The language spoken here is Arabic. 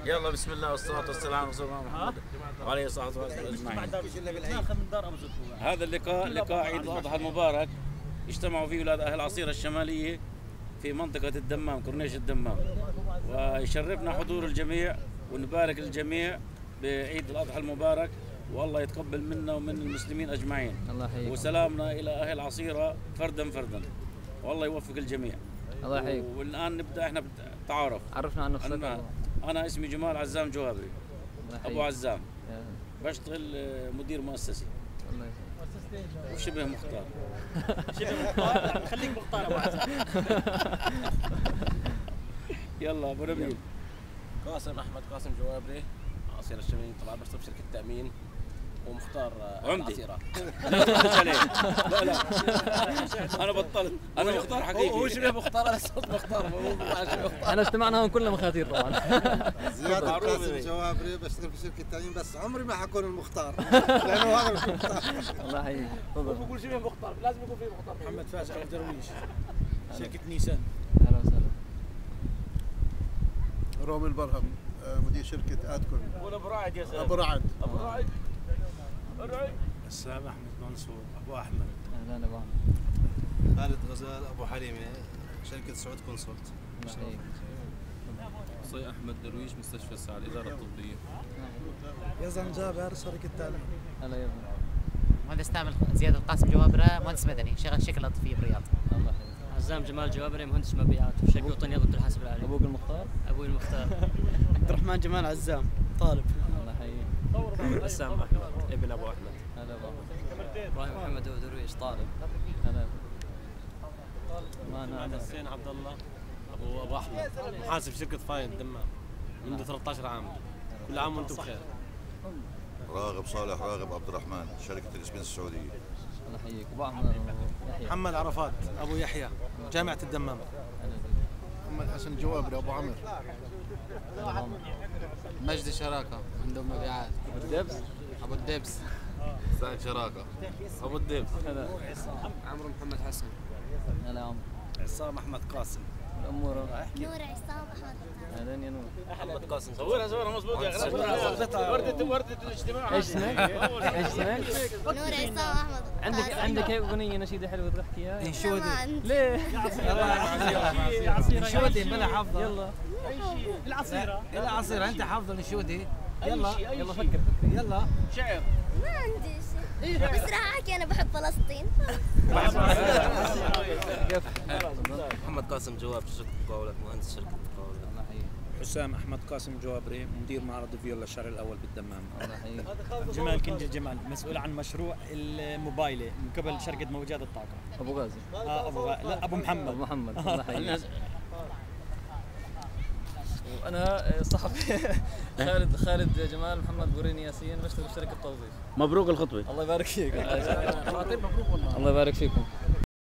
يلا بسم الله والصلاة والسلام على رسول الله محمد وعليه الصلاة والسلام أجمعين. هذا اللقاء لقاء عيد الأضحى المبارك، اجتمعوا فيه أولاد أهل العصيرة الشمالية في منطقة الدمام، كورنيش الدمام، ويشرفنا حضور الجميع ونبارك للجميع بعيد الأضحى المبارك، والله يتقبل منا ومن المسلمين أجمعين. الله يحييك. وسلامنا إلى أهل العصيرة فردا فردا، والله يوفق الجميع. الله يحييك. والآن نبدأ احنا بالتعارف. عرفنا عن نفسك. أنا اسمي جمال عزام جوابري، أبو عزام، بشتغل مدير مؤسسي. الله يسلمك. وشبه مختار. شبه مختار، خليك مختار أبو عزام. يلا أبو نبيل. قاسم أحمد قاسم جوابري، عصير الشمالية، طبعا بشتغل في شركة تأمين ومختار العصيرة. لا تردش عليه. لا لا أنا بطلت، أنا مختار حقيقي. هو شبه مختار، أنا صوت مختار. احنا اجتمعنا هون كلنا مخاطير طبعا. زياد قاسم جوابري، بشتغل في شركة تأمين، بس عمري ما حكون المختار لأنه هذا مش مختار. الله يحييك. تفضل. بقول شبه مختار، لازم يكون في مختار. محمد فاجع درويش، شركة نيسان. أهلا وسهلا. رومي البرهم، مدير شركة آدكون. أبو رعد يا زلمة. أبو رعد. أبو رعد. بسام أحمد منصور، أبو أحمد. أهلا أبو أحمد. خالد غزال، أبو حليمة، شركة سعود كونسولت. الله يحييك. صي أحمد درويش، مستشفى الساعة، الإدارة الطبية. يزن جابر، شركة تأمين. هلا يزن. مهندس تامر زياد القاسم جوابرة، مهندس مدني، شغال شركة الأطفية بالرياض. الله يحييك. عزام جمال جوابري، مهندس مبيعات في شركة وطنية عبد الحاسب العلي. أبوك المختار؟ أبوي المختار. عبد الرحمن جمال عزام، طالب. الله يحييك. بسام أحمد، ابن أبو أحمد. هلا أبو أحمد. إبراهيم محمد درويش، طالب. هلا. معنا حسين عبد الله، أبو أحمد، محاسب شركة فاين الدمام منذ 13 عام. كل عام وأنتم بخير. راغب صالح راغب عبد الرحمن، شركة الإسبين السعودية. الله يحييك. أبو أحمد يحيى. محمد عرفات، أبو يحيى، جامعة الدمام. محمد حسن جوابري، أبو عمر. مجدي شراكة، عنده مبيعات. أبو الدبس. أبو الدبس. سعد شراكة، أبو الدب. هلا. عمرو محمد حسن. هلا يا عمرو. عصام أحمد قاسم. الأمور. نور عصام أحمد. أهلا يا نور. محمد قاسم. صورها مضبوط يا أخي. وردة الاجتماع. ايش اسمك؟ ايش اسمك؟ نور عصام أحمد. عندك هيك أغنية نشيدة حلوة تحكيها؟ انشودي. ليه؟ انشودي بلا حافظة. يلا. العصيرة. العصيرة، أنت حافظة الانشودي. يلا يلا فكر. يلا. شعر. ما عندي شيء. بس راح أحكي أنا بحب فلسطين. محمد قاسم جواب، شركة مقاولات، مهندس شركة مقاولات. الله يحييك. حسام أحمد قاسم جوابري، مدير معرض فيولا الشارع الأول بالدمام. الله يحييك. جمال كنجي جمال، مسؤول عن مشروع الموبايلة من قبل شركة موجات الطاقة. أبو غازي. لا أبو محمد. أبو محمد. الله يحييك. وانا صحفي خالد جمال محمد بوريني ياسين، بشتغل بشركه توظيف. مبروك الخطبة. الله يبارك فيك. الله يبارك فيكم.